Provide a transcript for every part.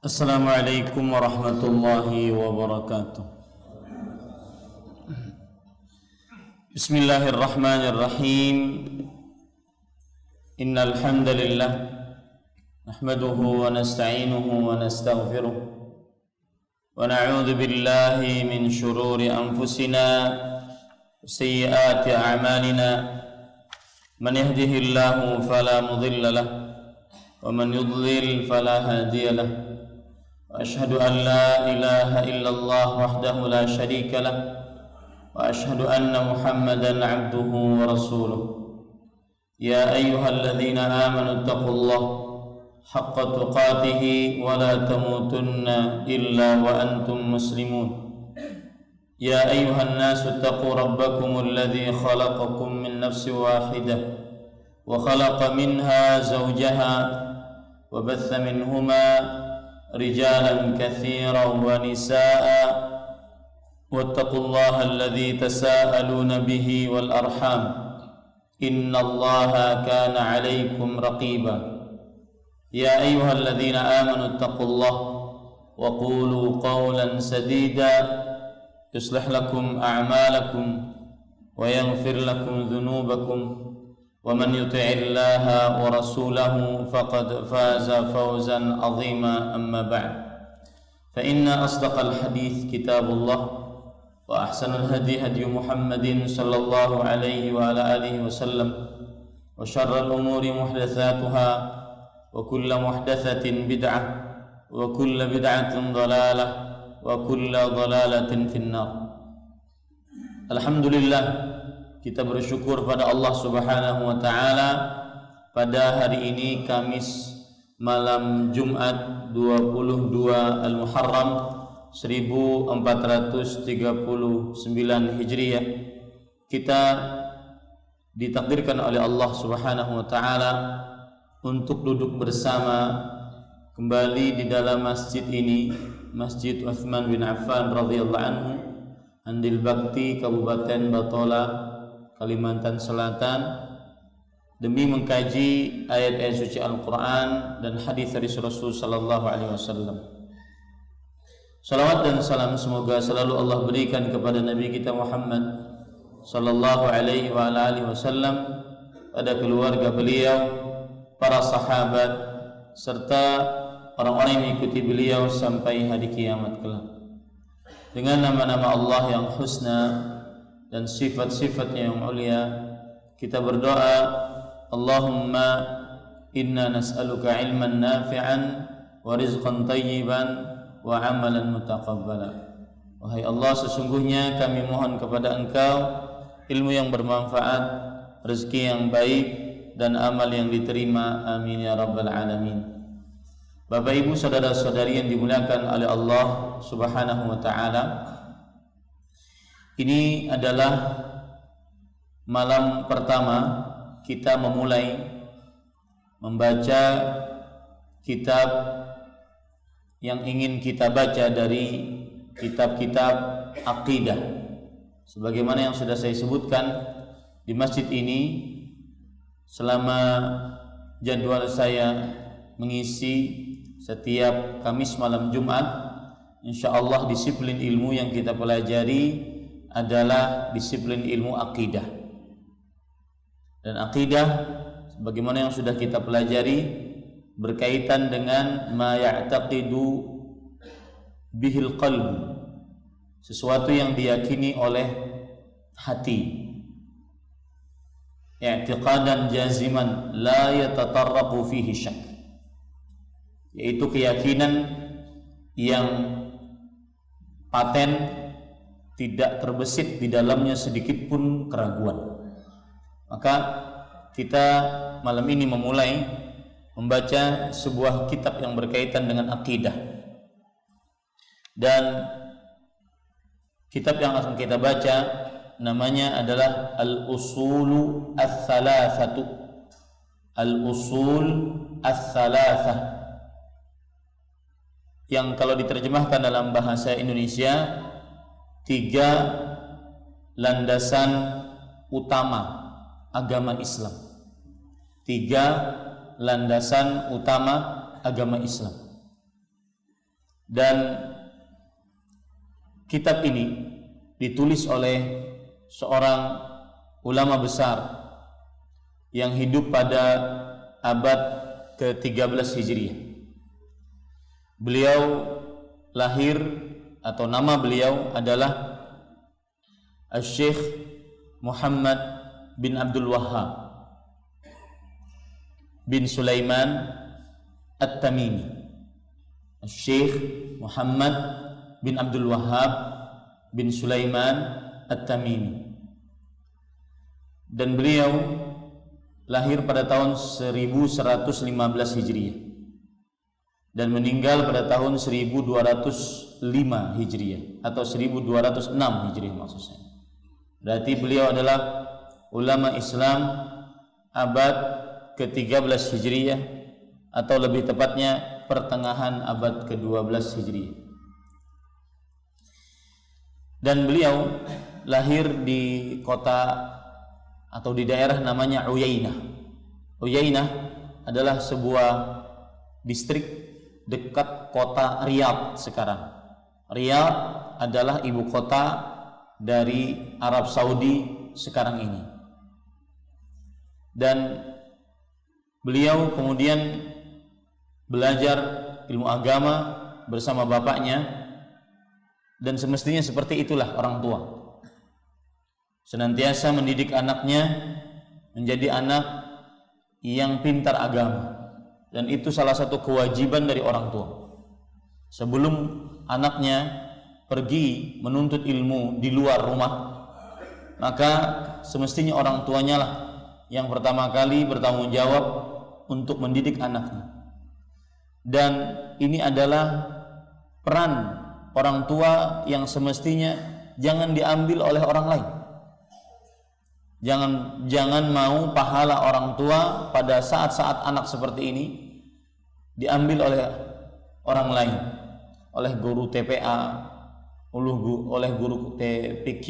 Assalamualaikum warahmatullahi wabarakatuh. Bismillahirrahmanirrahim. Innal hamdalillah nahmaduhu wa nasta'inuhu wa nastaghfiruh wa na'udzu billahi min shururi anfusina wa sayyiati a'malina. Man yahdihillahu fala mudilla lahu wa man yudlil fala hadiya lahu. وأشهد أن لا إله إلا الله وحده لا شريك له وأشهد أن محمدا عبده ورسوله. يا أيها الذين آمنوا اتقوا الله حق تقاته ولا تموتن إلا وأنتم مسلمون. يا أيها الناس اتقوا ربكم الذي خلقكم من نفس واحدة وخلق منها زوجها وبث منهما رجالا كثيرا ونساء واتقوا الله الذي تساءلون به والأرحام إن الله كان عليكم رقيبا. يا أيها الذين آمنوا اتقوا الله وقولوا قولا سديدا يصلح لكم أعمالكم ويغفر لكم ذنوبكم ومن يطع الله ورسوله فقد فاز فوزا عظيما. أما بعد فإن أصدق الحديث كتاب الله وأحسن الهدي هدي محمد صلى الله عليه وعلى آله وسلم وشر الأمور محدثاتها وكل محدثة بدعة وكل بدعة ضلالة وكل ضلالة في النار. Alhamdulillah, kita bersyukur pada Allah Subhanahu wa taala pada hari ini Kamis malam Jumat 22 Al-Muharram 1439 Hijriah. Kita ditakdirkan oleh Allah Subhanahu wa taala untuk duduk bersama kembali di dalam masjid ini, Masjid Utsman bin Affan radhiyallahu anhu, Andil Bakti, Kabupaten Batola, Kalimantan Selatan, demi mengkaji ayat-ayat suci Al-Quran dan hadis dari Rasul sallallahu alaihi wasallam. Salawat dan salam semoga selalu Allah berikan kepada Nabi kita Muhammad sallallahu alaihi wa alihi wasallam, pada keluarga beliau, para sahabat, serta orang-orang yang mengikuti beliau sampai hari kiamat kelak. Dengan nama-nama Allah yang husna dan sifat-sifatnya yang mulia, kita berdoa, Allahumma inna nas'aluka ilman nafi'an wa rizqan tayyiban wa amalan mutaqabbala. Wahai Allah, sesungguhnya kami mohon kepada Engkau ilmu yang bermanfaat, rezeki yang baik, dan amal yang diterima. Amin ya rabbal alamin. Bapak ibu saudara-saudari yang dimuliakan oleh Allah Subhanahu wa taala, ini adalah malam pertama kita memulai membaca kitab yang ingin kita baca dari kitab-kitab akidah. Sebagaimana yang sudah saya sebutkan di masjid ini, selama jadwal saya mengisi setiap Kamis malam Jumat, insyaallah disiplin ilmu yang kita pelajari adalah disiplin ilmu akidah. Dan akidah, sebagaimana yang sudah kita pelajari, berkaitan dengan ma ya'taqidu bihil qalbu, sesuatu yang diyakini oleh hati, i'tiqadan jaziman la yatatarraqu fihi syak, yaitu keyakinan yang paten, tidak terbesit di dalamnya sedikit pun keraguan. Maka kita malam ini memulai membaca sebuah kitab yang berkaitan dengan akidah. Dan kitab yang akan kita baca namanya adalah Al-Usulu Ats-Tsalatsatu. Al-Usul Ats-Tsalatsah, yang kalau diterjemahkan dalam bahasa Indonesia, 3 landasan utama agama Islam. 3 landasan utama agama Islam. Dan kitab ini ditulis oleh seorang ulama besar yang hidup pada abad ke-13 Hijriah. Beliau lahir atau nama beliau adalah Syekh Muhammad bin Abdul Wahhab bin Sulaiman At-Tamimi. Syekh Muhammad bin Abdul Wahhab bin Sulaiman At-Tamimi. Dan beliau lahir pada tahun 1115 Hijriah dan meninggal pada tahun 1205 Hijriah atau 1206 Hijriah maksud saya. Berarti beliau adalah ulama Islam abad ke-13 Hijriah atau lebih tepatnya pertengahan abad ke-12 Hijriah. Dan beliau lahir di kota atau di daerah namanya Uyainah. Uyainah adalah sebuah distrik dekat kota Riyadh sekarang. Riyadh adalah ibu kota dari Arab Saudi sekarang ini. Dan beliau kemudian belajar ilmu agama bersama bapaknya, dan semestinya seperti itulah orang tua. Senantiasa mendidik anaknya menjadi anak yang pintar agama, dan itu salah satu kewajiban dari orang tua. Sebelum anaknya pergi menuntut ilmu di luar rumah, maka semestinya orang tuanya lah yang pertama kali bertanggung jawab untuk mendidik anaknya. Dan ini adalah peran orang tua yang semestinya jangan diambil oleh orang lain. Jangan mau pahala orang tua pada saat-saat anak seperti ini diambil oleh orang lain, oleh guru TPA, oleh guru TPQ,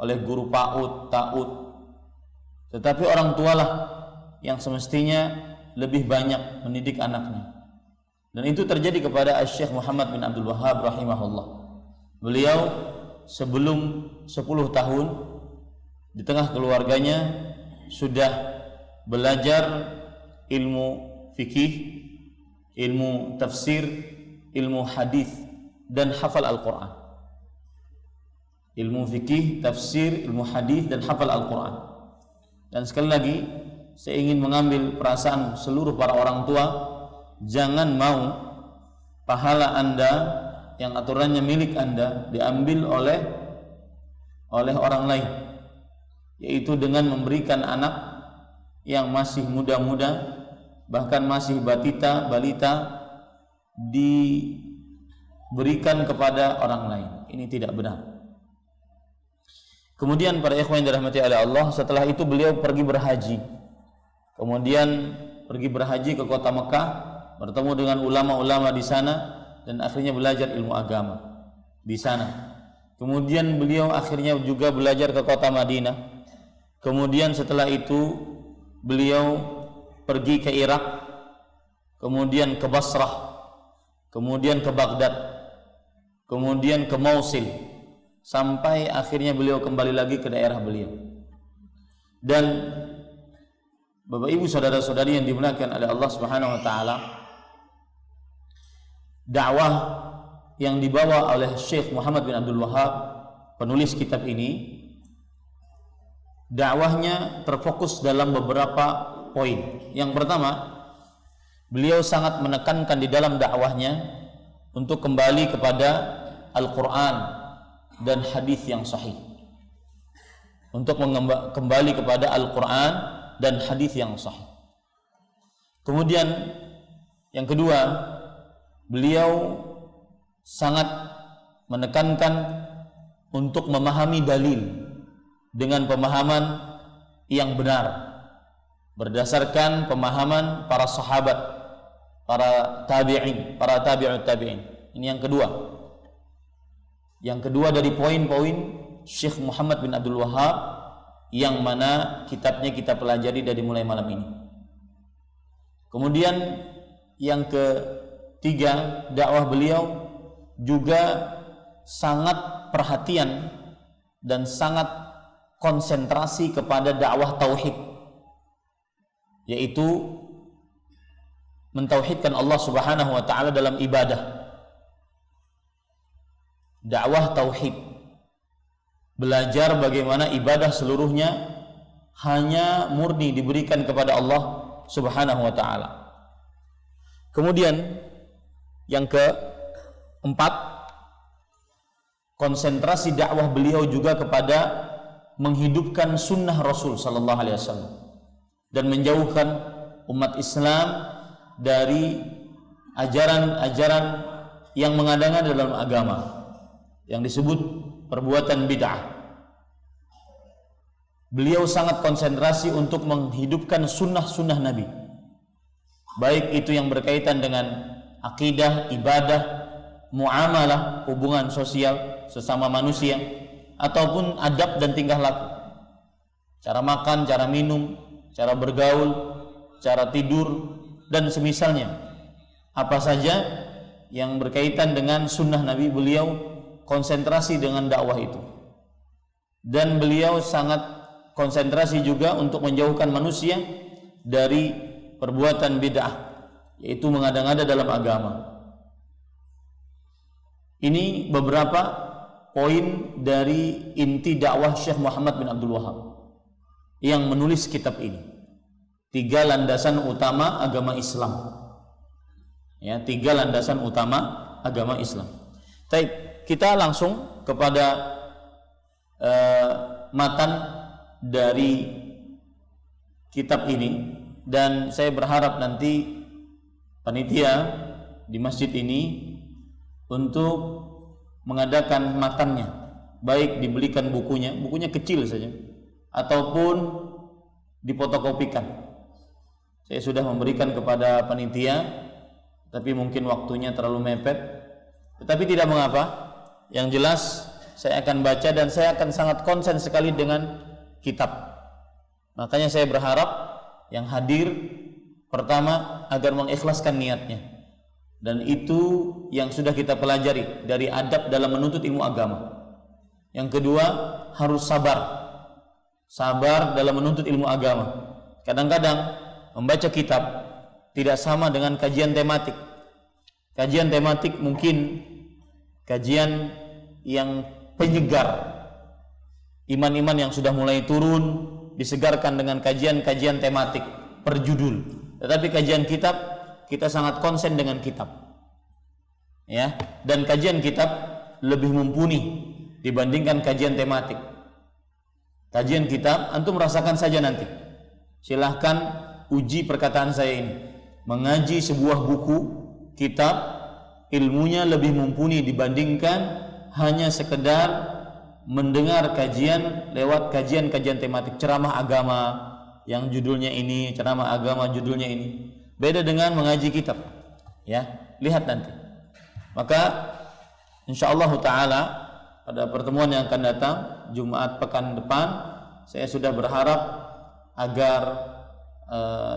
oleh guru PAUD, TAUD. Tetapi orang tualah yang semestinya lebih banyak mendidik anaknya. Dan itu terjadi kepada Syekh Muhammad bin Abdul Wahhab rahimahullah. Beliau sebelum 10 tahun di tengah keluarganya sudah belajar ilmu fikih, ilmu tafsir, ilmu hadis, dan hafal Al-Quran. Ilmu fikih, tafsir, ilmu hadis, dan hafal Al-Quran. Dan sekali lagi saya ingin mengambil perasaan seluruh para orang tua, jangan mau pahala Anda yang aturannya milik Anda diambil oleh orang lain, yaitu dengan memberikan anak yang masih muda-muda, bahkan masih balita, diberikan kepada orang lain. Ini tidak benar. Kemudian para ikhwan yang dirahmati oleh Allah, setelah itu beliau pergi berhaji. Kemudian pergi berhaji ke kota Mekah, bertemu dengan ulama-ulama di sana, dan akhirnya belajar ilmu agama di sana. Kemudian beliau akhirnya juga belajar ke kota Madinah. Kemudian setelah itu beliau pergi ke Irak, kemudian ke Basrah, kemudian ke Baghdad, kemudian ke Mosul, sampai akhirnya beliau kembali lagi ke daerah beliau. Dan Bapak Ibu saudara-saudari yang dimuliakan oleh Allah Subhanahu wa taala, dakwah yang dibawa oleh Syekh Muhammad bin Abdul Wahhab, penulis kitab ini, dakwahnya terfokus dalam beberapa poin. Yang pertama, beliau sangat menekankan di dalam dakwahnya untuk kembali kepada Al-Quran dan hadis yang sahih, untuk kembali kepada Al-Quran dan hadis yang sahih. Kemudian yang kedua, beliau sangat menekankan untuk memahami dalil dengan pemahaman yang benar, berdasarkan pemahaman para sahabat, para tabi'in, para tabi'ut tabi'in. Ini yang kedua. Yang kedua dari poin-poin Syekh Muhammad bin Abdul Wahhab yang mana kitabnya kita pelajari dari mulai malam ini. Kemudian yang ketiga, Tiga, dakwah beliau juga sangat perhatian dan sangat konsentrasi kepada dakwah tauhid, yaitu mentauhidkan Allah Subhanahu wa taala dalam ibadah. Dakwah tauhid, belajar bagaimana ibadah seluruhnya hanya murni diberikan kepada Allah Subhanahu wa taala. Kemudian yang keempat, konsentrasi dakwah beliau juga kepada menghidupkan sunnah Rasul sallallahu alaihi wasallam dan menjauhkan umat Islam dari ajaran-ajaran yang mengada-ngada dalam agama yang disebut perbuatan bid'ah. Beliau sangat konsentrasi untuk menghidupkan sunnah-sunnah Nabi, baik itu yang berkaitan dengan akidah, ibadah, muamalah, hubungan sosial sesama manusia, ataupun adab dan tingkah laku, cara makan, cara minum, cara bergaul, cara tidur, dan semisalnya. Apa saja yang berkaitan dengan sunnah Nabi, beliau konsentrasi dengan dakwah itu. Dan beliau sangat konsentrasi juga untuk menjauhkan manusia dari perbuatan bid'ah, yaitu mengada-ngada dalam agama. Ini beberapa poin dari inti dakwah Syekh Muhammad bin Abdul Wahab yang menulis kitab ini. 3 landasan utama agama Islam. Ya, 3 landasan utama agama Islam. Baik, kita langsung kepada matan dari kitab ini, dan saya berharap nanti panitia di masjid ini untuk mengadakan matannya, baik dibelikan bukunya kecil saja ataupun difotokopikan. Saya sudah memberikan kepada panitia, tapi mungkin waktunya terlalu mepet, tetapi tidak mengapa. Yang jelas saya akan baca dan saya akan sangat konsen sekali dengan kitab. Makanya saya berharap yang hadir pertama agar mengikhlaskan niatnya, dan itu yang sudah kita pelajari dari adab dalam menuntut ilmu agama. Yang kedua, harus sabar dalam menuntut ilmu agama. Kadang-kadang membaca kitab tidak sama dengan kajian tematik. Kajian tematik mungkin kajian yang penyegar, iman-iman yang sudah mulai turun disegarkan dengan kajian-kajian tematik per judul. Tetapi kajian kitab, kita sangat konsen dengan kitab, ya. Dan kajian kitab lebih mumpuni dibandingkan kajian tematik. Kajian kitab antum merasakan saja nanti. Silahkan uji perkataan saya ini. Mengaji sebuah buku kitab, ilmunya lebih mumpuni dibandingkan hanya sekedar mendengar kajian lewat kajian-kajian tematik, ceramah agama yang judulnya ini, ceramah agama judulnya ini. Beda dengan mengaji kitab, ya. Lihat nanti. Maka insyaallah taala pada pertemuan yang akan datang Jumat pekan depan, saya sudah berharap agar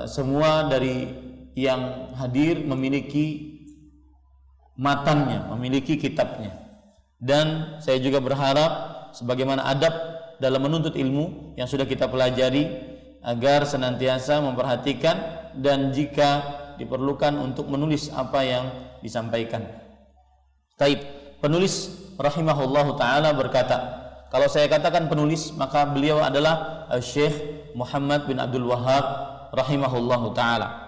semua dari yang hadir memiliki matannya, memiliki kitabnya. Dan saya juga berharap sebagaimana adab dalam menuntut ilmu yang sudah kita pelajari, agar senantiasa memperhatikan dan jika diperlukan untuk menulis apa yang disampaikan. Taib, penulis rahimahullahu taala berkata, kalau saya katakan penulis, maka beliau adalah Syekh Muhammad bin Abdul Wahab rahimahullahu taala.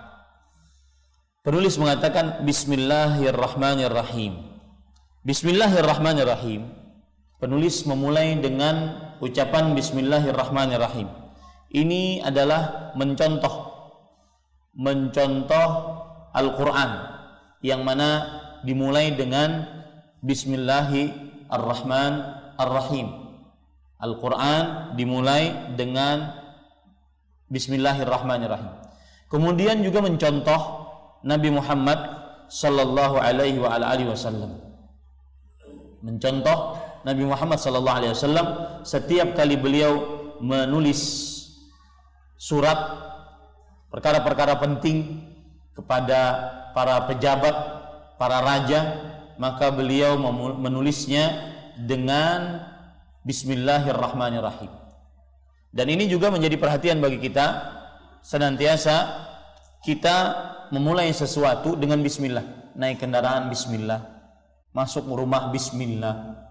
Penulis mengatakan Bismillahirrahmanirrahim. Bismillahirrahmanirrahim. Penulis memulai dengan ucapan Bismillahirrahmanirrahim. Ini adalah mencontoh Al-Quran, yang mana dimulai dengan Bismillahirrahmanirrahim. Al-Quran dimulai dengan Bismillahirrahmanirrahim. Kemudian juga mencontoh Nabi Muhammad sallallahu alaihi wasallam. Mencontoh Nabi Muhammad sallallahu alaihi wasallam setiap kali beliau menulis surat perkara-perkara penting kepada para pejabat, para raja, maka beliau menulisnya dengan Bismillahirrahmanirrahim. Dan ini juga menjadi perhatian bagi kita, senantiasa kita memulai sesuatu dengan bismillah. Naik kendaraan bismillah, masuk rumah bismillah.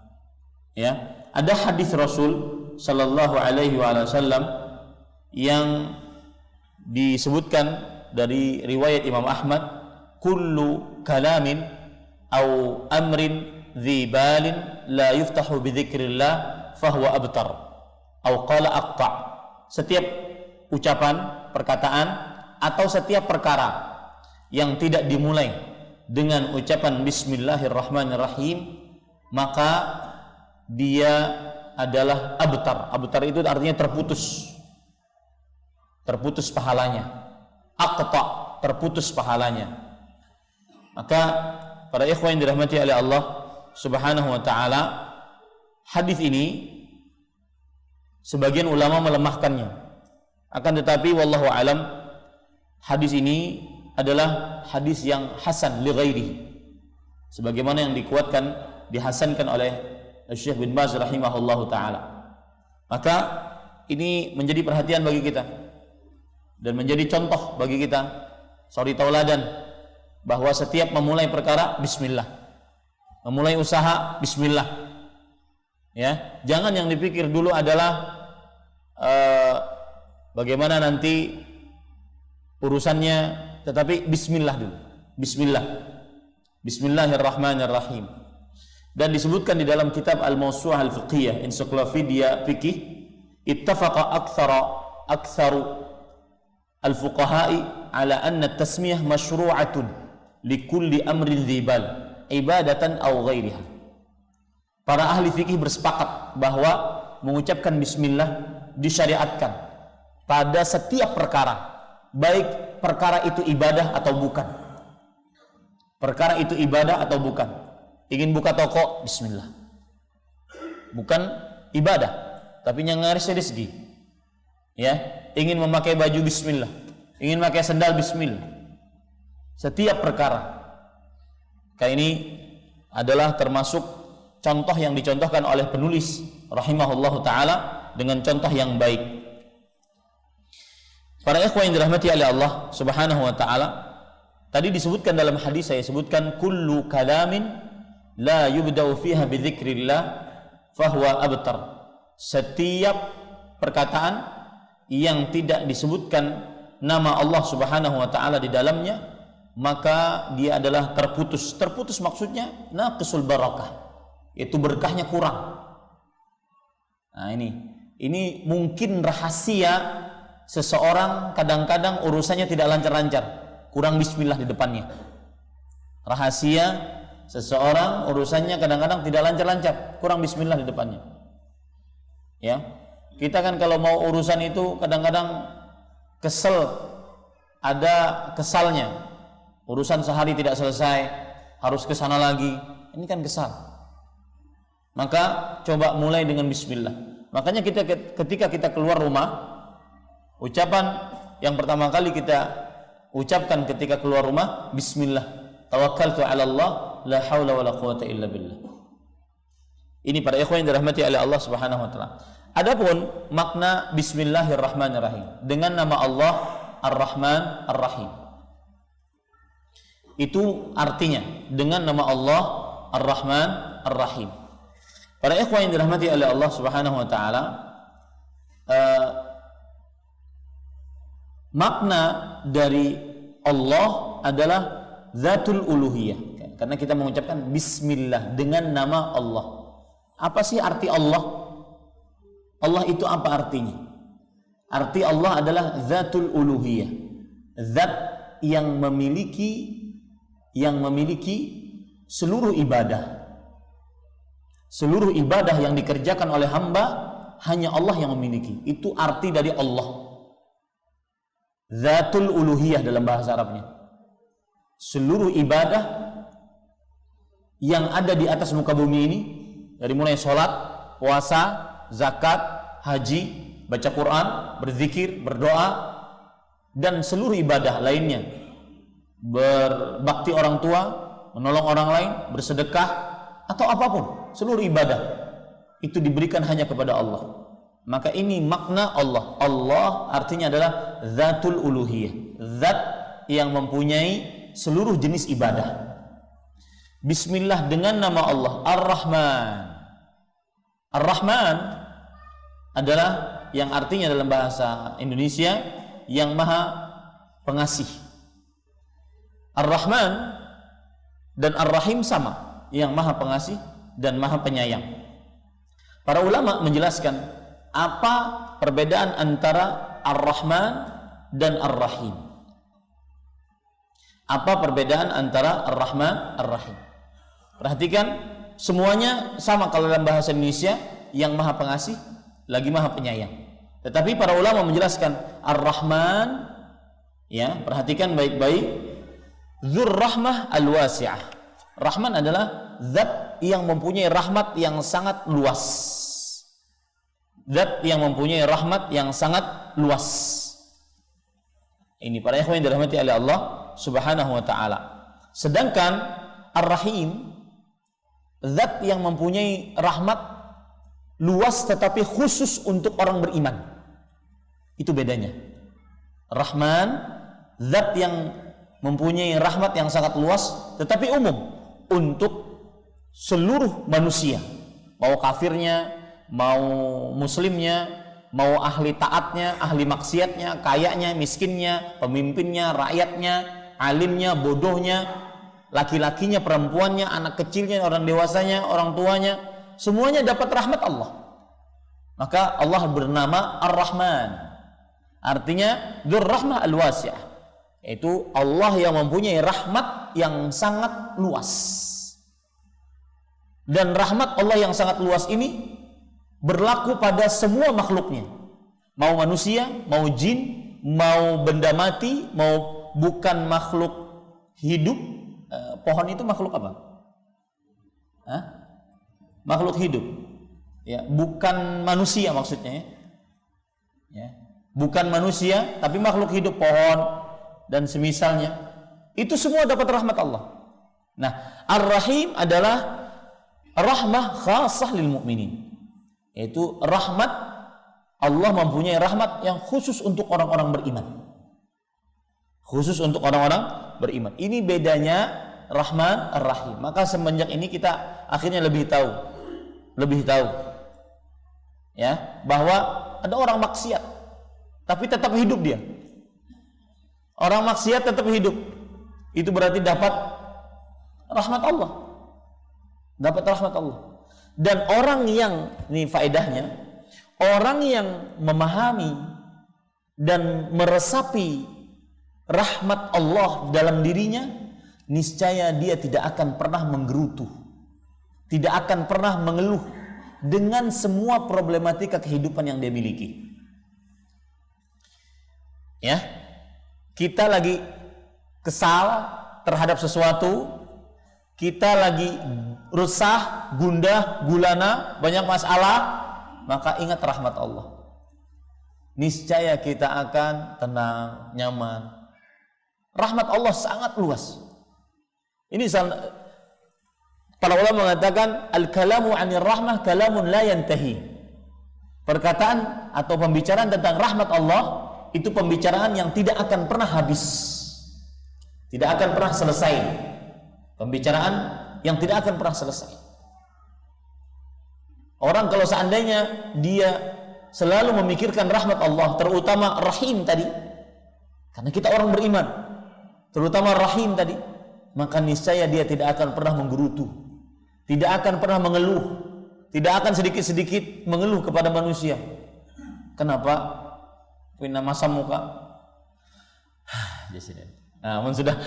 Ya, ada hadis Rasul sallallahu alaihi wasallam yang disebutkan dari riwayat Imam Ahmad, kullu kalamin au amrin dhi balin la yuftahu bi dzikrillah fahuwa abtar au qala aqta. Setiap ucapan, perkataan atau setiap perkara yang tidak dimulai dengan ucapan Bismillahirrahmanirrahim, maka dia adalah abtar. Abtar itu artinya terputus, terputus pahalanya. Aqta, terputus pahalanya. Maka para ikhwan yang dirahmati oleh Allah Subhanahu wa taala, hadis ini sebagian ulama melemahkannya. Akan tetapi wallahu alam, hadis ini adalah hadis yang hasan li ghairihi, sebagaimana yang dikuatkan, dihasankan oleh Syekh bin Baz rahimahullahu taala. Maka ini menjadi perhatian bagi kita dan menjadi contoh bagi kita, suri tauladan, bahwa setiap memulai perkara bismillah, memulai usaha bismillah. Ya, jangan yang dipikir dulu adalah bagaimana nanti urusannya, tetapi bismillah dulu. Bismillah. Bismillahirrahmanirrahim. Dan disebutkan di dalam kitab Al-Mawsu'ah Al-Fiqhiyah, ensiklopedia fikih, ittafaqa aktsaru al-fuqaha'i ala anna at-tasmiyah masyru'atun likulli amrin dzibal ibadatan aw ghairiha. Para ahli fikih bersepakat bahwa mengucapkan bismillah disyariatkan pada setiap perkara, baik perkara itu ibadah atau bukan. Perkara itu ibadah atau bukan. Ingin buka toko, bismillah. Bukan ibadah, tapi nyaris rezeki. Ya, ingin memakai baju, bismillah. Ingin memakai sandal, bismillah. Setiap perkara. Kayak ini adalah termasuk contoh yang dicontohkan oleh penulis rahimahullahu taala dengan contoh yang baik. Para ikhwan yang dirahmati oleh Allah Subhanahu wa taala, tadi disebutkan dalam hadis, saya sebutkan, kullu kalamin la yubda'u fiha bi dzikrillah fahuwa abtar. Setiap perkataan yang tidak disebutkan nama Allah Subhanahu wa taala di dalamnya, maka dia adalah terputus. Terputus maksudnya naqisul barakah, yaitu berkahnya kurang. Nah, ini mungkin rahasia seseorang, kadang-kadang urusannya tidak lancar-lancar, kurang bismillah di depannya. Rahasia seseorang urusannya kadang-kadang tidak lancar-lancar, kurang bismillah di depannya. Ya, kita kan kalau mau urusan itu kadang-kadang kesel, ada kesalnya. Urusan sehari tidak selesai, harus ke sana lagi. Ini kan kesal. Maka coba mulai dengan bismillah. Makanya ketika kita keluar rumah, ucapan yang pertama kali kita ucapkan ketika keluar rumah, bismillah. Tawakkaltu 'ala Allah, la haula wala quwata illa billah. Ini para ikhwan yang dirahmati oleh Allah Subhanahu wa taala. Adapun makna bismillahirrahmanirrahim dengan nama Allah Ar-Rahman Ar-Rahim, itu artinya dengan nama Allah Ar-Rahman Ar-Rahim. Para ikhwan yang dirahmati oleh Allah Subhanahu wa taala, makna dari Allah adalah zatul uluhiyah. Karena kita mengucapkan bismillah dengan nama Allah. Apa sih arti Allah? Allah itu apa artinya? Arti Allah adalah zatul uluhiyah. Zat yang memiliki seluruh ibadah. Seluruh ibadah yang dikerjakan oleh hamba hanya Allah yang memiliki. Itu arti dari Allah. Zatul uluhiyah dalam bahasa Arabnya. Seluruh ibadah yang ada di atas muka bumi ini, dari mulai sholat, puasa, zakat, haji, baca Quran, berzikir, berdoa, dan seluruh ibadah lainnya, berbakti orang tua, menolong orang lain, bersedekah, atau apapun, seluruh ibadah itu diberikan hanya kepada Allah. Maka ini makna Allah. Allah artinya adalah Zatul Uluhiyah, zat yang mempunyai seluruh jenis ibadah. Bismillah, dengan nama Allah Ar-Rahman. Ar-Rahman adalah yang artinya dalam bahasa Indonesia yang maha pengasih. Ar-Rahman dan Ar-Rahim sama, yang maha pengasih dan maha penyayang. Para ulama menjelaskan apa perbedaan antara Ar-Rahman dan Ar-Rahim. Apa perbedaan antara Ar-Rahman, Ar-Rahim? Perhatikan, semuanya sama kalau dalam bahasa Indonesia, yang maha pengasih lagi maha penyayang. Tetapi para ulama menjelaskan Ar-Rahman, ya, perhatikan baik-baik, Dzur Rahmah Al-Wasi'ah. Rahman adalah zat yang mempunyai rahmat yang sangat luas. Zat yang mempunyai rahmat yang sangat luas. Ini para ikhwan yang dirahmati oleh Allah Subhanahu wa ta'ala. Sedangkan Ar-Rahim, zat yang mempunyai rahmat luas tetapi khusus untuk orang beriman. Itu bedanya. Rahman, zat yang mempunyai rahmat yang sangat luas tetapi umum untuk seluruh manusia, mau kafirnya, mau muslimnya, mau ahli taatnya, ahli maksiatnya, kayanya, miskinnya, pemimpinnya, rakyatnya, alimnya, bodohnya, laki-lakinya, perempuannya, anak kecilnya, orang dewasanya, orang tuanya, semuanya dapat rahmat Allah. Maka Allah bernama Ar-Rahman, artinya Dzur Rahmah Al-Wasi'ah, yaitu Allah yang mempunyai rahmat yang sangat luas. Dan rahmat Allah yang sangat luas ini berlaku pada semua makhluknya, mau manusia, mau jin, mau benda mati, mau bukan makhluk hidup. Pohon itu makhluk apa? Hah? Makhluk hidup, ya, bukan manusia maksudnya, ya, bukan manusia tapi makhluk hidup, pohon dan semisalnya, itu semua dapat rahmat Allah. Nah, Ar-Rahim adalah rahmah khasah lil mu'minin, yaitu rahmat Allah mempunyai rahmat yang khusus untuk orang-orang beriman. Khusus untuk orang-orang beriman. Ini bedanya Rahman Ar-Rahim. Maka semenjak ini kita akhirnya lebih tahu ya, bahwa ada orang maksiat tapi tetap hidup dia. Orang maksiat tetap hidup. Itu berarti dapat rahmat Allah. Dapat rahmat Allah. Dan orang yang, ini faedahnya, orang yang memahami dan meresapi rahmat Allah dalam dirinya, niscaya dia tidak akan pernah menggerutu, tidak akan pernah mengeluh dengan semua problematika kehidupan yang dia miliki. Ya, kita lagi kesal terhadap sesuatu, kita lagi resah, gundah, gulana, banyak masalah, maka ingat rahmat Allah. Niscaya kita akan tenang, nyaman. Rahmat Allah sangat luas. Ini para ulama mengatakan al-kalamu 'anir rahmah kalamun la yantahi. Perkataan atau pembicaraan tentang rahmat Allah itu pembicaraan yang tidak akan pernah habis. Tidak akan pernah selesai. Pembicaraan yang tidak akan pernah selesai. Orang kalau seandainya dia selalu memikirkan rahmat Allah, terutama Rahim tadi, karena kita orang beriman, terutama Rahim tadi, maka niscaya dia tidak akan pernah menggerutu, tidak akan pernah mengeluh, tidak akan sedikit-sedikit mengeluh kepada manusia. Kenapa? Punya masa muka. Nah, sudah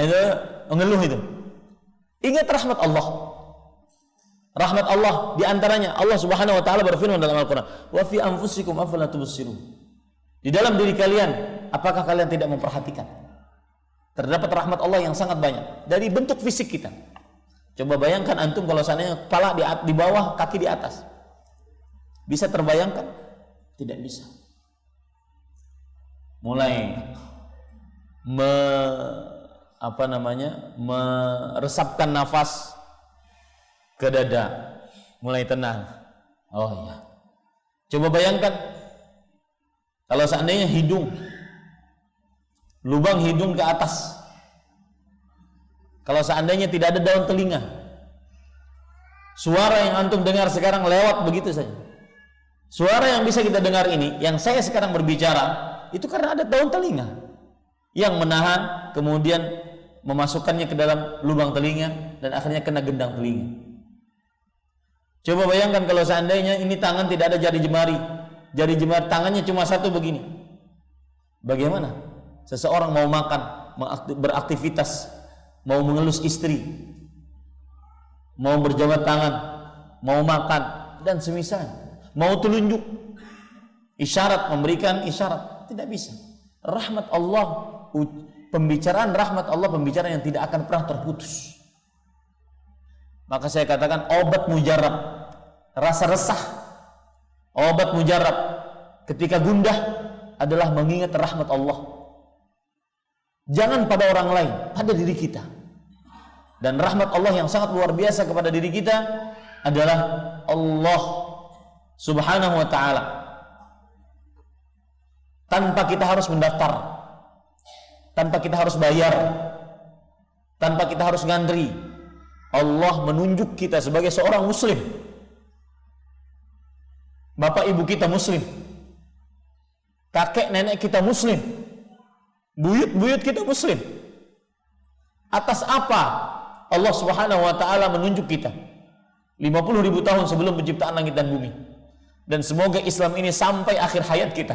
itu mengeluh itu. Ingat rahmat Allah. Rahmat Allah diantaranya Allah Subhanahu Wa Taala berfirman dalam Al-Quran, wa fi anfusikum afala tubsirun. Di dalam diri kalian, apakah kalian tidak memperhatikan? Terdapat rahmat Allah yang sangat banyak dari bentuk fisik kita. Coba bayangkan antum kalau seandainya kepala di bawah, kaki di atas. Bisa terbayangkan? Tidak bisa. Mulai meresapkan nafas ke dada, mulai tenang. Oh iya. Coba bayangkan kalau seandainya lubang hidung ke atas, kalau seandainya tidak ada daun telinga, suara yang antum dengar sekarang lewat begitu saja. Suara yang bisa kita dengar ini, yang saya sekarang berbicara, itu karena ada daun telinga yang menahan, kemudian memasukkannya ke dalam lubang telinga dan akhirnya kena gendang telinga. Coba bayangkan kalau seandainya ini tangan tidak ada jari jemari tangannya cuma satu begini. Bagaimana seseorang mau makan, beraktivitas, mau mengelus istri, mau berjabat tangan, mau makan dan semisal, mau telunjuk, isyarat, memberikan isyarat, tidak bisa. Rahmat Allah, pembicaraan rahmat Allah, pembicaraan yang tidak akan pernah terputus. Maka saya katakan obat mujarab rasa resah, obat mujarab ketika gundah adalah mengingat rahmat Allah. Jangan pada orang lain, pada diri kita. Dan rahmat Allah yang sangat luar biasa kepada diri kita adalah Allah Subhanahu wa ta'ala. Tanpa kita harus mendaftar, tanpa kita harus bayar, tanpa kita harus ngantri, Allah menunjuk kita sebagai seorang muslim. Bapak ibu kita muslim, kakek nenek kita muslim, buyut kita muslim. Atas apa Allah Subhanahu wa ta'ala menunjuk kita 50.000 tahun sebelum penciptaan langit dan bumi? Dan semoga Islam ini sampai akhir hayat kita.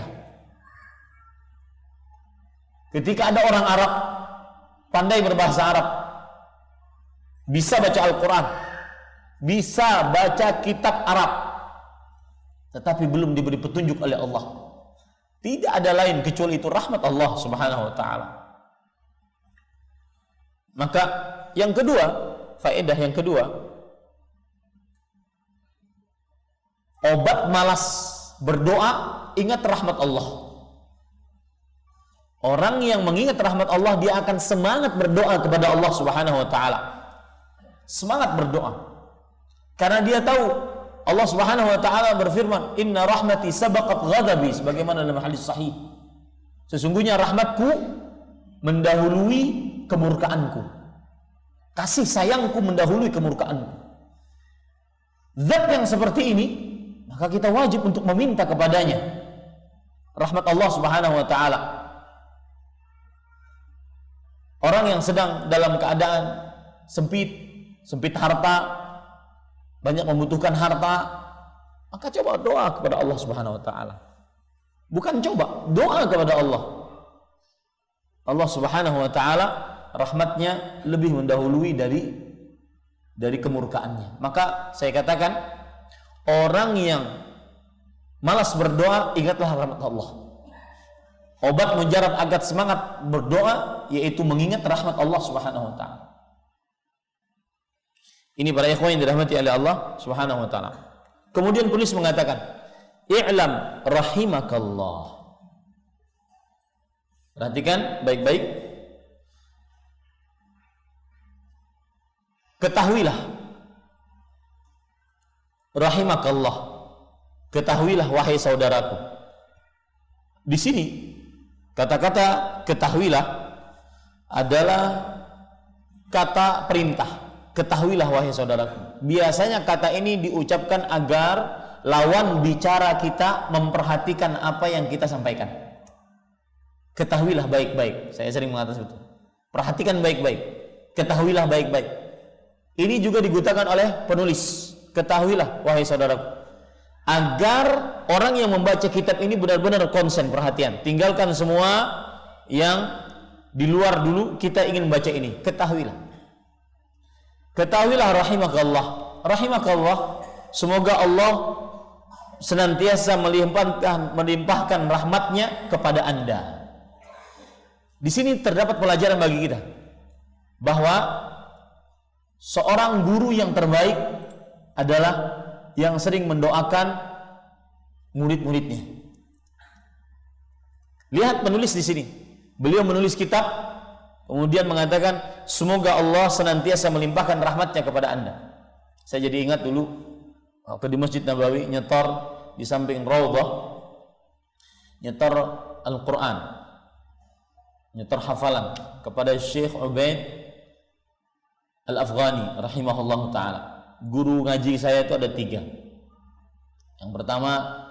Ketika ada orang Arab pandai berbahasa Arab, bisa baca Al-Quran, bisa baca kitab Arab, tetapi belum diberi petunjuk oleh Allah, tidak ada lain kecuali itu rahmat Allah Subhanahu wa ta'ala. Maka yang kedua, faedah yang kedua, obat malas berdoa, ingat rahmat Allah. Orang yang mengingat rahmat Allah, dia akan semangat berdoa kepada Allah Subhanahu wa ta'ala. Semangat berdoa karena dia tahu Allah Subhanahu wa ta'ala berfirman, inna rahmati sabaqat ghadabi, sebagaimana dalam hadis sahih, sesungguhnya rahmatku mendahului kemurkaanku, kasih sayangku mendahului kemurkaanku. Zat yang seperti ini, maka kita wajib untuk meminta kepadanya rahmat Allah Subhanahu wa ta'ala. Orang yang sedang dalam keadaan sempit harta, banyak membutuhkan harta, maka coba doa kepada Allah Subhanahu wa ta'ala. Bukan coba, doa kepada Allah. Allah Subhanahu wa ta'ala rahmatnya lebih mendahului dari kemurkaannya. Maka saya katakan, orang yang malas berdoa, ingatlah rahmat Allah. Obat mujarab agar semangat berdoa yaitu mengingat rahmat Allah Subhanahu wa ta'ala. Ini para ikhwan yang dirahmati oleh Allah Subhanahu wa ta'ala. Kemudian penulis mengatakan, i'lam rahimakallah. Perhatikan baik-baik. Ketahuilah rahimakallah. Ketahuilah wahai saudaraku. Di sini kata-kata ketahuilah adalah kata perintah. Ketahuilah wahai saudaraku. Biasanya kata ini diucapkan agar lawan bicara kita memperhatikan apa yang kita sampaikan. Ketahuilah baik-baik. Saya sering mengatakan itu. Perhatikan baik-baik. Ketahuilah baik-baik. Ini juga digunakan oleh penulis. Ketahuilah wahai saudaraku. Agar orang yang membaca kitab ini benar-benar konsen, perhatian. Tinggalkan semua yang di luar dulu, kita ingin membaca ini. Ketahuilah. Ketahuilah rahimakallah. Rahimakallah, semoga Allah senantiasa melimpahkan rahmatnya kepada Anda. Di sini terdapat pelajaran bagi kita bahwa seorang guru yang terbaik adalah yang sering mendoakan murid-muridnya. Lihat penulis di sini. Beliau menulis kitab Kemudian mengatakan, semoga Allah senantiasa melimpahkan rahmatnya kepada Anda. Saya jadi ingat dulu waktu di Masjid Nabawi nyetor di samping Raudhah, nyetor Al-Quran, nyetor hafalan kepada Syekh Ubaid Al-Afghani rahimahullahu ta'ala. Guru ngaji saya itu ada 3. Yang pertama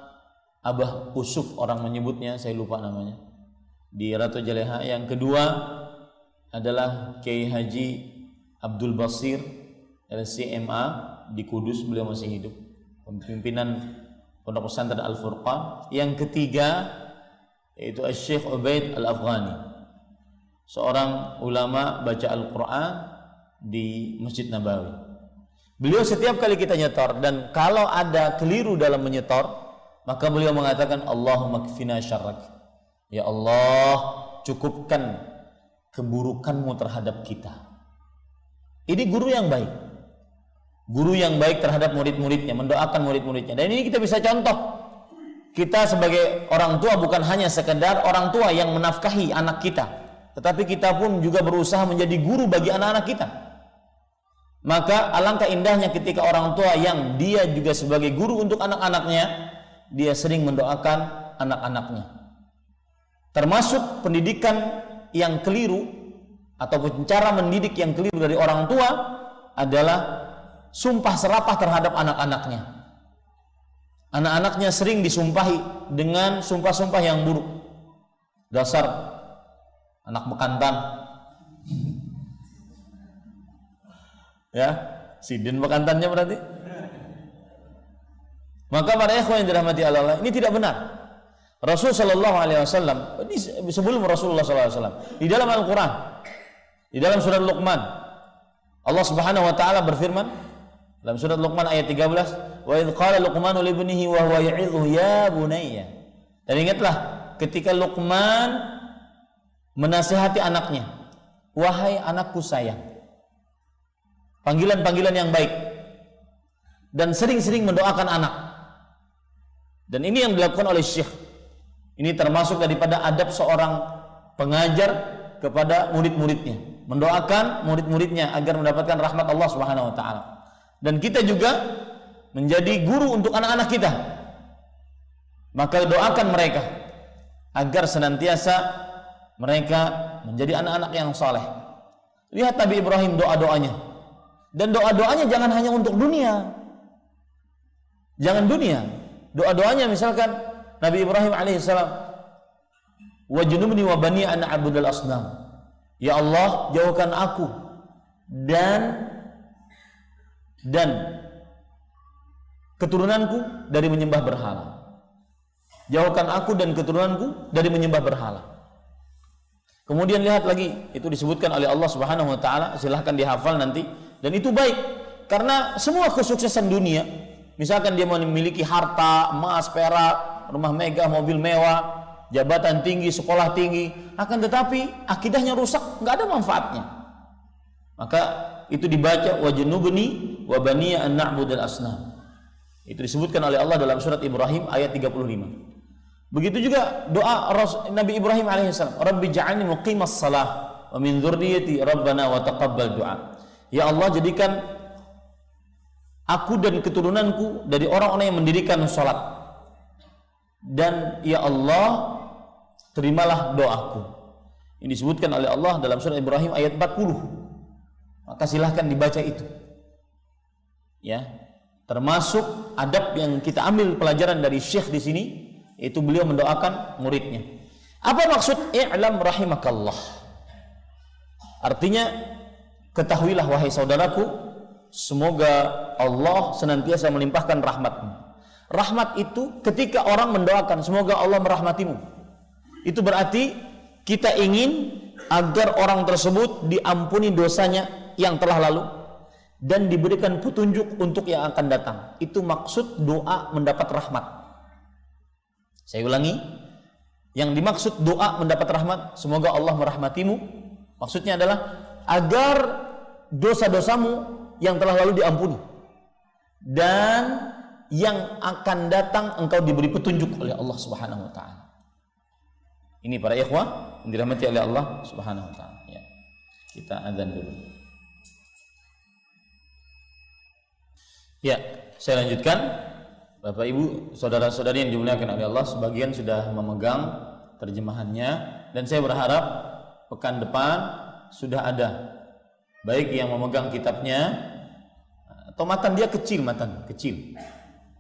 Abah Usuf orang menyebutnya, saya lupa namanya, di Ratu Jaleha. Yang kedua adalah Kiai Haji Abdul Basir LCMA di Kudus, beliau masih hidup, pimpinan Pondok Pesantren Al-Furqan. Yang ketiga yaitu Syekh Ubaid Al-Afghani, seorang ulama baca Al-Quran di Masjid Nabawi. Beliau setiap kali kita nyetor, dan kalau ada keliru dalam menyetor, maka beliau mengatakan, Allahumma kfina syarrak, ya Allah cukupkan keburukanmu terhadap kita. Ini guru yang baik, guru yang baik terhadap murid-muridnya, mendoakan murid-muridnya. Dan ini kita bisa contoh. Kita sebagai orang tua bukan hanya sekedar orang tua yang menafkahi anak kita, tetapi kita pun juga berusaha menjadi guru bagi anak-anak kita. Maka alangkah indahnya ketika orang tua yang dia juga sebagai guru untuk anak-anaknya, dia sering mendoakan anak-anaknya. Termasuk pendidikan yang keliru ataupun cara mendidik yang keliru dari orang tua adalah sumpah serapah terhadap anak-anaknya. Anak-anaknya sering disumpahi dengan sumpah-sumpah yang buruk. Dasar anak bekantan, ya, sidin bekantannya berarti. Maka para ikhwan yang dirahmati Allah, ini tidak benar. Rasul sallallahu alaihi wasallam, ini sebelum Rasulullah sallallahu alaihi wasallam, di dalam Al-Qur'an, di dalam surat Luqman, Allah Subhanahu wa taala berfirman dalam surat Luqman ayat 13, wa idz qala Luqmanu li ibnihi wa huwa ya'idhu ya bunayya. Dan ingatlah ketika Luqman menasihati anaknya, wahai anakku sayang. Panggilan-panggilan yang baik, dan sering-sering mendoakan anak. Dan ini yang dilakukan oleh Syekh. Ini termasuk daripada adab seorang pengajar kepada murid-muridnya, mendoakan murid-muridnya agar mendapatkan rahmat Allah Subhanahu wa taala. Dan kita juga menjadi guru untuk anak-anak kita. Maka doakan mereka agar senantiasa mereka menjadi anak-anak yang saleh. Lihat Nabi Ibrahim, doa-doanya. Dan doa-doanya jangan hanya untuk dunia. Jangan dunia. Doa-doanya misalkan Nabi Ibrahim alaihissalam, wajnubni wa bani an a'budal asnam. Ya Allah, jauhkan aku dan keturunanku dari menyembah berhala. Jauhkan aku dan keturunanku dari menyembah berhala. Kemudian lihat lagi, itu disebutkan oleh Allah Subhanahu wa taala, silahkan dihafal nanti. Dan itu baik, karena semua kesuksesan dunia, misalkan dia memiliki harta, emas, perak, rumah megah, mobil mewah, jabatan tinggi, sekolah tinggi, akan tetapi akidahnya rusak, nggak ada manfaatnya. Maka itu dibaca, wajnubni wa baniya an na'budal asnam. Itu disebutkan oleh Allah dalam surat Ibrahim ayat 35. Begitu juga doa Nabi Ibrahim alaihissalam, Rabbi ja'alni muqimas salah wa min dzurriyyati rabbana wa taqabbal du'a. Ya Allah, jadikan aku dan keturunanku dari orang-orang yang mendirikan salat. Dan ya Allah, terimalah doaku. Ini disebutkan oleh Allah dalam surat Ibrahim ayat 40. Maka silahkan dibaca itu. Ya, termasuk adab yang kita ambil pelajaran dari Syekh di sini, itu beliau mendoakan muridnya. Apa maksud i'lam rahimakallah? Artinya, ketahuilah wahai saudaraku, semoga Allah senantiasa melimpahkan rahmat-Mu. Rahmat itu ketika orang mendoakan semoga Allah merahmatimu, itu berarti kita ingin agar orang tersebut diampuni dosanya yang telah lalu dan diberikan petunjuk untuk yang akan datang. Itu maksud doa mendapat rahmat. Saya ulangi, yang dimaksud doa mendapat rahmat, semoga Allah merahmatimu, maksudnya adalah agar dosa-dosamu yang telah lalu diampuni dan yang akan datang engkau diberi petunjuk oleh Allah Subhanahu wa taala. Ini para ikhwah yang dirahmati oleh Allah Subhanahu wa taala, ya. Kita azan dulu. Ya, saya lanjutkan. Bapak Ibu, saudara-saudari yang dimuliakan oleh Allah, sebagian sudah memegang terjemahannya dan saya berharap pekan depan sudah ada baik yang memegang kitabnya atau matan dia kecil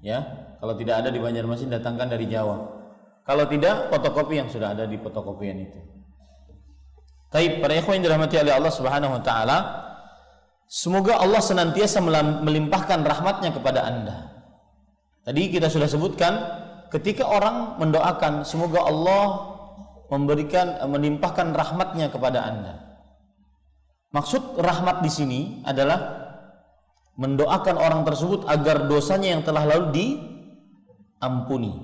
ya. Kalau tidak ada di Banjarmasin, datangkan dari Jawa. Kalau tidak, fotokopi yang sudah ada di fotokopian itu. Baik, para ikhwan yang dirahmati oleh Allah Subhanahu wa taala, semoga Allah senantiasa melimpahkan rahmatnya kepada Anda. Tadi kita sudah sebutkan, ketika orang mendoakan semoga Allah melimpahkan rahmatnya kepada Anda. Maksud rahmat di sini adalah mendoakan orang tersebut agar dosanya yang telah lalu diampuni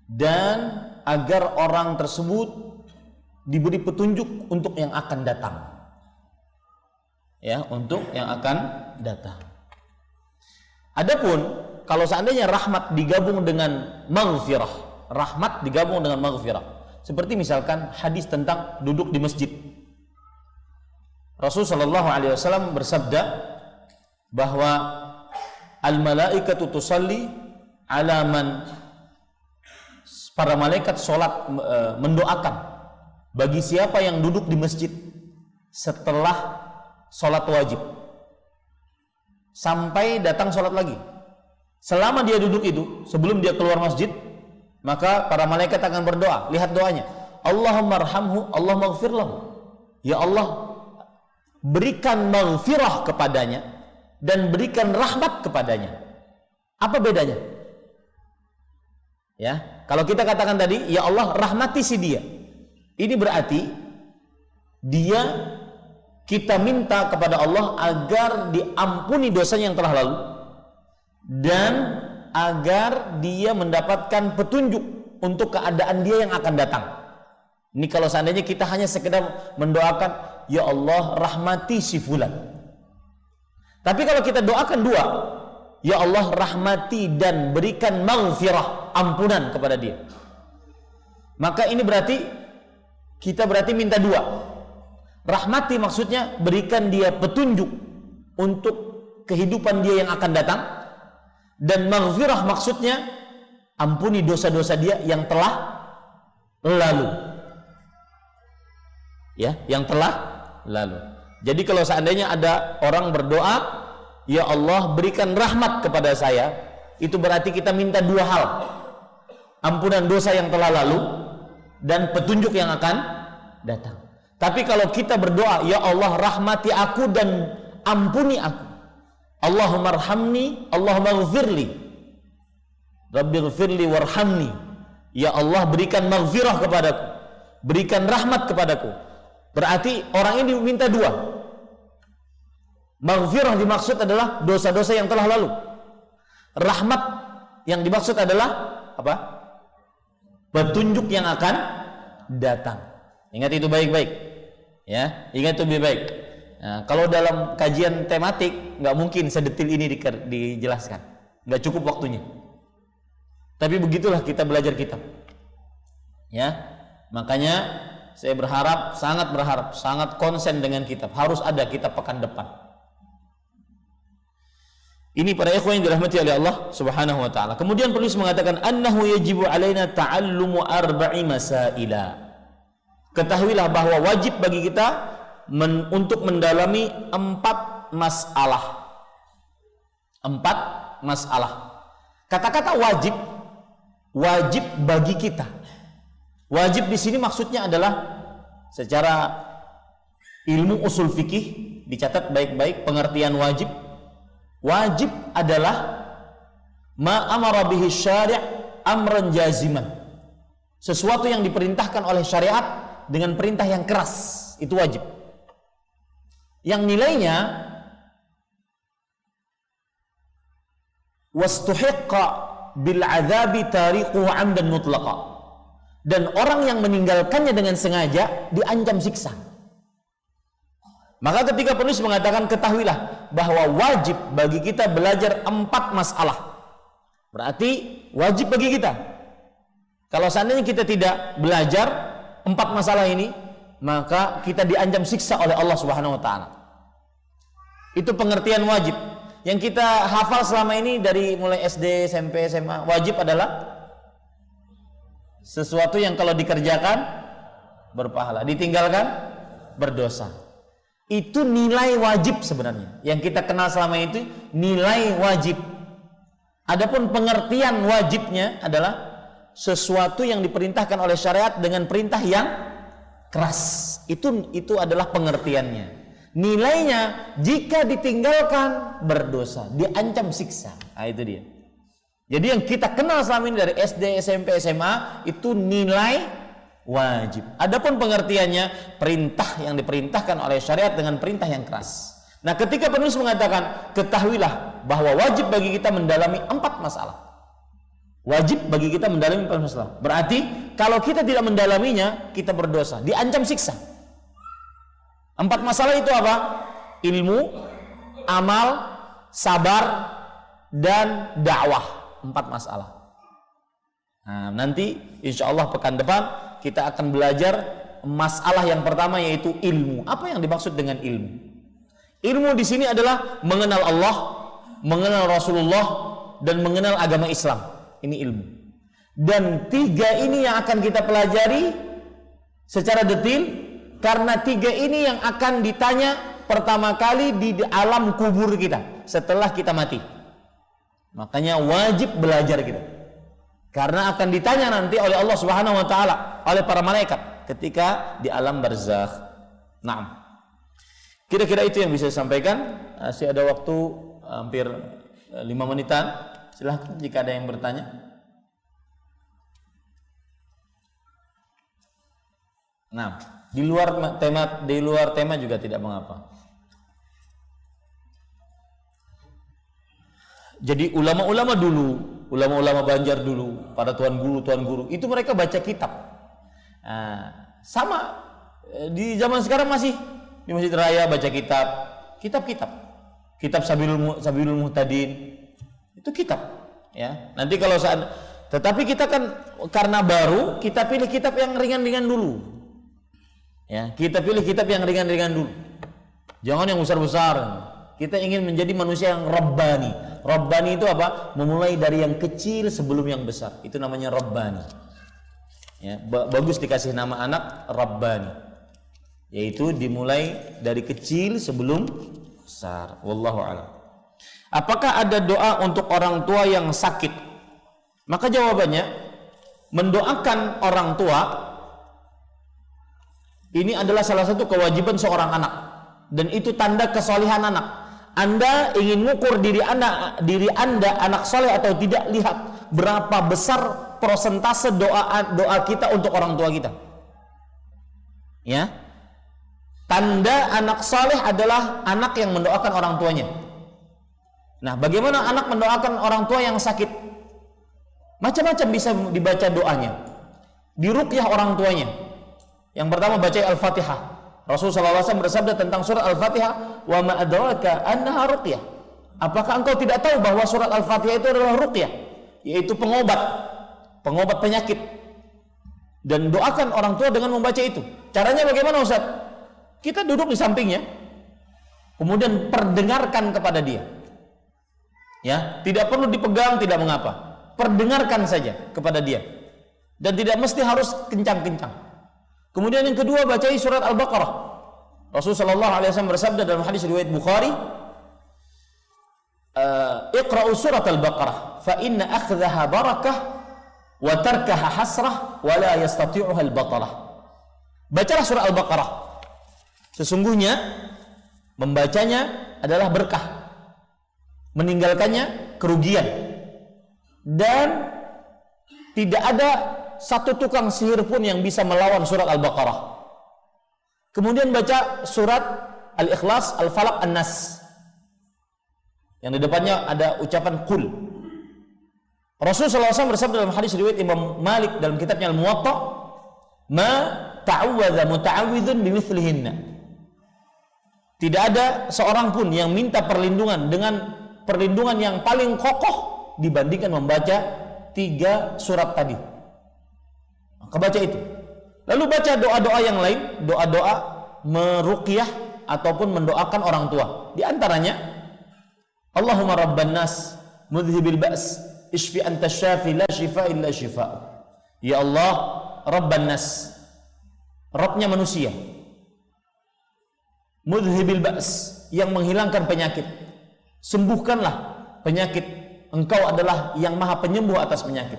dan agar orang tersebut diberi petunjuk untuk yang akan datang. Ya, untuk yang akan datang. Adapun kalau seandainya rahmat digabung dengan maghfirah, rahmat digabung dengan maghfirah, seperti misalkan hadis tentang duduk di masjid. Rasulullah SAW bersabda bahwa al-malaikatu tusalli ala man, para malaikat sholat mendoakan bagi siapa yang duduk di masjid setelah sholat wajib sampai datang sholat lagi. Selama dia duduk itu, sebelum dia keluar masjid, maka para malaikat akan berdoa. Lihat doanya, Allahumma arhamhu, Allahumma ighfir lahu. Ya Allah, berikan maghfirah kepadanya dan berikan rahmat kepadanya. Apa bedanya? Ya, kalau kita katakan tadi, ya Allah rahmati si dia, ini berarti dia, kita minta kepada Allah agar diampuni dosanya yang telah lalu dan agar dia mendapatkan petunjuk untuk keadaan dia yang akan datang. Ini kalau seandainya kita hanya sekedar mendoakan, ya Allah rahmati si fulan. Tapi kalau kita doakan dua, ya Allah rahmati dan berikan maghfirah, ampunan kepada dia, maka ini berarti kita minta dua. Rahmati maksudnya berikan dia petunjuk untuk kehidupan dia yang akan datang, dan maghfirah maksudnya ampuni dosa-dosa dia yang telah lalu. Ya, yang telah lalu. Jadi kalau seandainya ada orang berdoa, ya Allah berikan rahmat kepada saya, itu berarti kita minta dua hal: ampunan dosa yang telah lalu dan petunjuk yang akan datang. Tapi kalau kita berdoa, ya Allah rahmati aku dan ampuni aku, Allahumma arhamni, Allahumma ighfirli, Rabbighfirli warhamni, ya Allah berikan maghfirah kepadaku, berikan rahmat kepadaku. Berarti orang ini minta dua. Maghfirah dimaksud adalah dosa-dosa yang telah lalu. Rahmat yang dimaksud adalah apa? Petunjuk yang akan datang. Ingat itu baik-baik. Ya, ingat itu baik-baik. Nah, kalau dalam kajian tematik nggak mungkin sedetil ini dijelaskan, nggak cukup waktunya. Tapi begitulah kita belajar kitab. Ya, makanya saya sangat konsen dengan kitab. Harus ada kitab pekan depan. Ini para ikhwan yang dirahmati oleh Allah Subhanahu wa taala. Kemudian penulis mengatakan annahu yajibu alaina ta'allumu arba'i masaila. Ketahuilah bahwa wajib bagi kita untuk mendalami 4 masalah. 4 masalah. Kata-kata wajib bagi kita. Wajib di sini maksudnya adalah secara ilmu usul fikih, dicatat baik-baik pengertian wajib. Wajib adalah ma amara bihi syari' amran jaziman. Sesuatu yang diperintahkan oleh syariat dengan perintah yang keras, itu wajib. Yang nilainya wastuhiqqa bil adzabi tariquhu 'amdan mutlaqa. Dan orang yang meninggalkannya dengan sengaja diancam siksa. Maka ketika penulis mengatakan ketahuilah bahwa wajib bagi kita belajar 4 masalah, berarti wajib bagi kita. Kalau seandainya kita tidak belajar 4 masalah ini, maka kita diancam siksa oleh Allah Subhanahu wa taala. Itu pengertian wajib. Yang kita hafal selama ini dari mulai SD, SMP, SMA, wajib adalah sesuatu yang kalau dikerjakan berpahala, ditinggalkan berdosa. Itu nilai wajib sebenarnya. Yang kita kenal selama itu nilai wajib. Adapun pengertian wajibnya adalah sesuatu yang diperintahkan oleh syariat dengan perintah yang keras. Itu adalah pengertiannya. Nilainya jika ditinggalkan berdosa, diancam siksa. Nah, itu dia. Jadi yang kita kenal selama ini dari SD, SMP, SMA itu nilai wajib. Adapun pengertiannya perintah yang diperintahkan oleh syariat dengan perintah yang keras. Nah, ketika penulis mengatakan ketahuilah bahwa wajib bagi kita mendalami 4 masalah. Wajib bagi kita mendalami 4 masalah. Berarti kalau kita tidak mendalaminya kita berdosa, diancam siksa. 4 masalah itu apa? Ilmu, amal, sabar, dan dakwah. 4 masalah. Nah, nanti insya Allah pekan depan kita akan belajar masalah yang pertama yaitu ilmu. Apa yang dimaksud dengan ilmu? Ilmu di sini adalah mengenal Allah, mengenal Rasulullah, dan mengenal agama Islam. Ini ilmu. Dan 3 ini yang akan kita pelajari secara detail, karena 3 ini yang akan ditanya pertama kali di alam kubur kita setelah kita mati. Makanya wajib belajar kita, karena akan ditanya nanti oleh Allah Subhanahu wa taala, oleh para malaikat ketika di alam barzakh. Naam. Kira-kira itu yang bisa saya sampaikan. Masih ada waktu hampir 5 menitan. Silahkan jika ada yang bertanya. Nah, di luar tema juga tidak mengapa. Jadi ulama-ulama dulu, ulama-ulama Banjar dulu, para tuan guru, itu mereka baca kitab. Sama di zaman sekarang masih di Masjid Raya baca kitab Sabilul Muhtadin, itu kitab. Ya, nanti kalau tetapi kita kan karena baru, kita pilih kitab yang ringan-ringan dulu. Ya, kita pilih kitab yang ringan-ringan dulu. Jangan yang besar-besar. Kita ingin menjadi manusia yang Rabbani. Rabbani itu apa? Memulai dari yang kecil sebelum yang besar. Itu namanya Rabbani. Ya, bagus dikasih nama anak Rabbani. Yaitu dimulai dari kecil sebelum besar. Wallahu a'lam. Apakah ada doa untuk orang tua yang sakit? Maka jawabannya, mendoakan orang tua ini adalah salah satu kewajiban seorang anak, dan itu tanda kesolehan anak. Anda ingin mengukur diri anda anak soleh atau tidak, lihat berapa besar persentase doa kita untuk orang tua kita. Ya, tanda anak soleh adalah anak yang mendoakan orang tuanya. Nah, bagaimana anak mendoakan orang tua yang sakit? Macam-macam bisa dibaca doanya. Diruqyah orang tuanya. Yang pertama baca Al-Fatihah. Rasulullah SAW bersabda tentang surat Al-Fatihah, wa ma adraka annaha ruqyah. Apakah engkau tidak tahu bahwa surat Al-Fatihah itu adalah ruqyah, yaitu pengobat penyakit. Dan doakan orang tua dengan membaca itu. Caranya bagaimana, Ustaz? Kita duduk di sampingnya, kemudian perdengarkan kepada dia. Ya, tidak perlu dipegang, tidak mengapa. Perdengarkan saja kepada dia. Dan tidak mesti harus kencang-kencang. Kemudian yang kedua, bacai surat Al-Baqarah. Rasulullah SAW bersabda dalam hadis riwayat Bukhari, Iqra'u surat Al-Baqarah fa inna akhdhaha barakah wa tarkaha hasrah wa la yastati'uha al-batalah. Bacalah surah Al-Baqarah. Sesungguhnya membacanya adalah berkah, meninggalkannya kerugian, dan tidak ada satu tukang sihir pun yang bisa melawan surat Al-Baqarah. Kemudian baca surat Al-Ikhlas, Al-Falaq, An-Nas, yang di depannya ada ucapan Qul. Rasulullah SAW bersabda dalam hadis riwayat Imam Malik dalam kitabnya Al-Muwatta, ma ta'awwadha muta'awwidhun bimithlihinna. Tidak ada seorang pun yang minta perlindungan dengan perlindungan yang paling kokoh dibandingkan membaca 3 surat tadi. Maka baca itu. Lalu baca doa-doa yang lain, doa-doa meruqyah ataupun mendoakan orang tua. Di antaranya, Allahumma rabban nas, mudhibil ba's, ishfi anta syafi la shifa illa shifa. Ya Allah, rabban nas, Rabbnya manusia, mudhibil ba's, yang menghilangkan penyakit, sembuhkanlah penyakit. Engkau adalah yang maha penyembuh atas penyakit.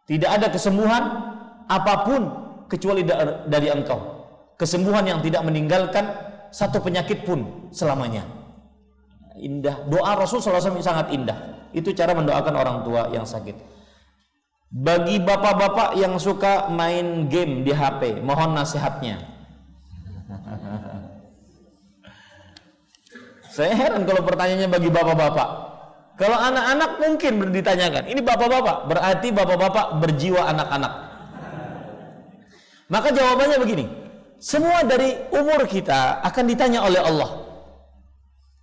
Tidak ada kesembuhan apapun kecuali dari Engkau. Kesembuhan yang tidak meninggalkan satu penyakit pun selamanya. Indah. Doa Rasul SAW sangat indah. Itu cara mendoakan orang tua yang sakit. Bagi bapak-bapak yang suka main game di HP, mohon nasihatnya. Saya heran kalau pertanyaannya bagi bapak-bapak. Kalau anak-anak mungkin ditanyakan. Ini bapak-bapak, berarti bapak-bapak berjiwa anak-anak. Maka jawabannya begini, semua dari umur kita akan ditanya oleh Allah.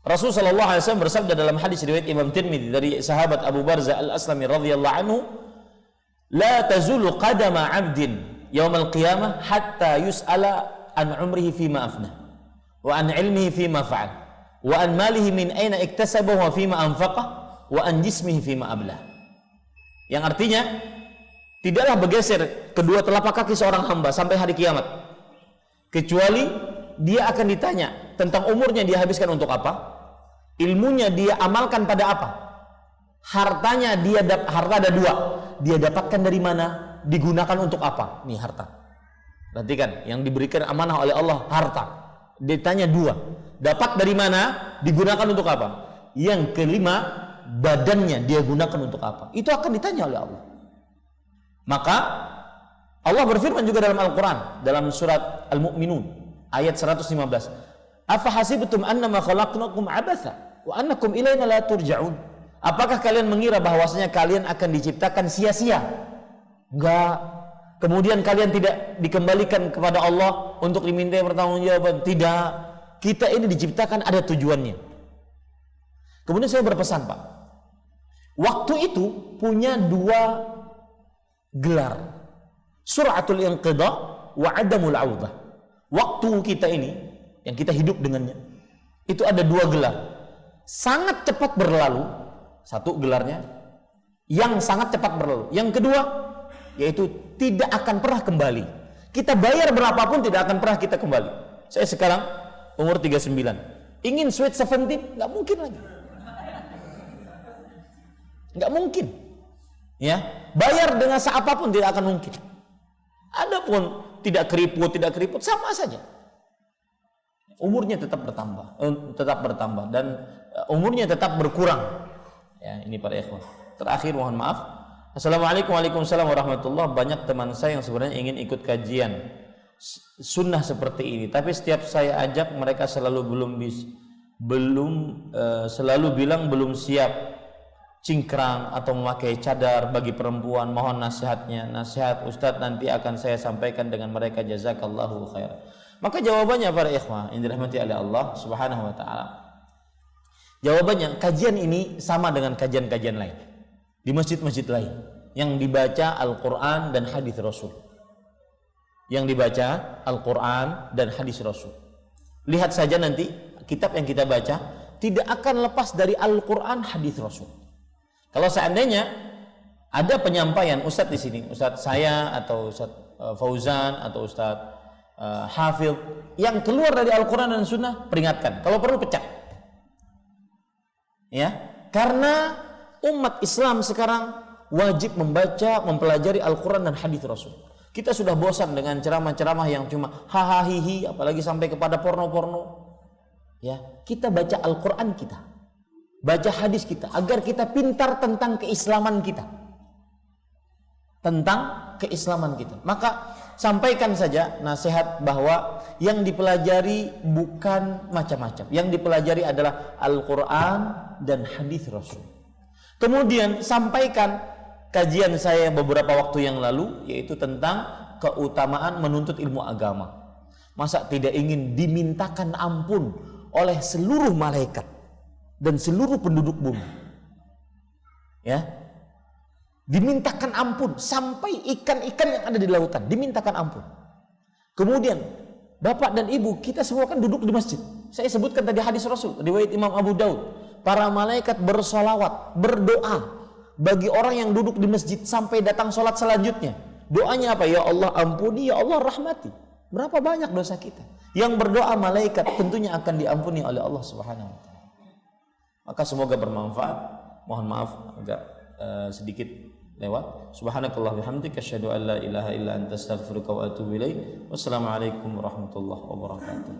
Rasulullah SAW bersabda dalam hadis riwayat Imam Tirmidzi dari sahabat Abu Barzah Al-Aslami radhiyallahu anhu, la tazulu qadama 'abdin yaumal qiyamah hatta yus'ala an umrihi fima afna wa an ilmihi fima fa'al wa an malihi min aina iktasabahu wa fima anfaqah wa an jismihi fima ablah. Yang artinya, tidaklah bergeser kedua telapak kaki seorang hamba sampai hari kiamat, kecuali dia akan ditanya tentang umurnya dia habiskan untuk apa, ilmunya dia amalkan pada apa, hartanya harta ada dua, dia dapatkan dari mana, digunakan untuk apa. Nih harta, perhatikan, yang diberikan amanah oleh Allah harta, ditanya dua, dapat dari mana, digunakan untuk apa. Yang kelima, badannya dia gunakan untuk apa, itu akan ditanya oleh Allah. Maka Allah berfirman juga dalam Al-Quran, dalam surat Al-Mu'minun ayat 115, afa hasibtum annama khalaqnakum abatha wa annakum ilaina la turja'un. Apakah kalian mengira bahwasanya kalian akan diciptakan sia-sia? Enggak. Kemudian kalian tidak dikembalikan kepada Allah untuk dimintai pertanggungjawaban? Tidak. Kita ini diciptakan ada tujuannya. Kemudian saya berpesan, Pak, waktu itu punya dua gelar, suratul inqidha wa adamul audah. Waktu kita ini yang kita hidup dengannya itu ada dua gelar, sangat cepat berlalu, satu gelarnya yang sangat cepat berlalu, yang kedua yaitu tidak akan pernah kembali. Kita bayar berapapun tidak akan pernah kita kembali. Saya sekarang umur 39, ingin sweet 17 nggak mungkin lagi, nggak mungkin. Ya, bayar dengan seapapun tidak akan mungkin. Adapun tidak keriput sama saja. Umurnya tetap bertambah dan umurnya tetap berkurang. Ya, ini para ikhwan. Terakhir mohon maaf. Assalamualaikum warahmatullahi. Banyak teman saya yang sebenarnya ingin ikut kajian sunnah seperti ini, tapi setiap saya ajak mereka selalu selalu bilang belum siap cingkrang atau memakai cadar bagi perempuan. Mohon nasihatnya. Nasihat Ustadz nanti akan saya sampaikan dengan mereka, jazakallahu khair. Maka jawabannya para ikhwah yang dirahmati oleh Allah Subhanahu wa taala, jawabannya kajian ini sama dengan kajian-kajian lain di masjid-masjid lain yang dibaca Al-Qur'an dan hadis Rasul. Yang dibaca Al-Qur'an dan hadis Rasul. Lihat saja nanti kitab yang kita baca tidak akan lepas dari Al-Qur'an, hadis Rasul. Kalau seandainya ada penyampaian Ustadz di sini, Ustadz saya atau Ustadz Fauzan atau Ustadz Hafidh yang keluar dari Al-Quran dan Sunnah, peringatkan. Kalau perlu pecah. Ya, karena umat Islam sekarang wajib membaca, mempelajari Al-Quran dan hadis Rasul. Kita sudah bosan dengan ceramah-ceramah yang cuma hahaha hihi, apalagi sampai kepada porno-porno. Ya, kita baca Al-Quran kita, baca hadis kita, agar kita pintar tentang keislaman kita. Tentang keislaman kita. Maka sampaikan saja nasihat bahwa yang dipelajari bukan macam-macam. Yang dipelajari adalah Al-Quran dan hadis Rasul. Kemudian sampaikan kajian saya beberapa waktu yang lalu, yaitu tentang keutamaan menuntut ilmu agama. Masa tidak ingin dimintakan ampun oleh seluruh malaikat dan seluruh penduduk bumi? Ya, dimintakan ampun sampai ikan-ikan yang ada di lautan dimintakan ampun. Kemudian bapak dan ibu kita semua kan duduk di masjid. Saya sebutkan tadi hadis Rasul riwayat Imam Abu Daud. Para malaikat bersolawat, berdoa bagi orang yang duduk di masjid sampai datang sholat selanjutnya. Doanya apa? Ya Allah ampuni, ya Allah rahmati. Berapa banyak dosa kita? Yang berdoa malaikat tentunya akan diampuni oleh Allah Subhanahu wa taala. Maka semoga bermanfaat. Mohon maaf agak sedikit lewat. Subhanakallah bihamdika asyhadu an la ilaha illa anta astaghfiruka wa atubu ilaik. Wassalamualaikum warahmatullahi wabarakatuh.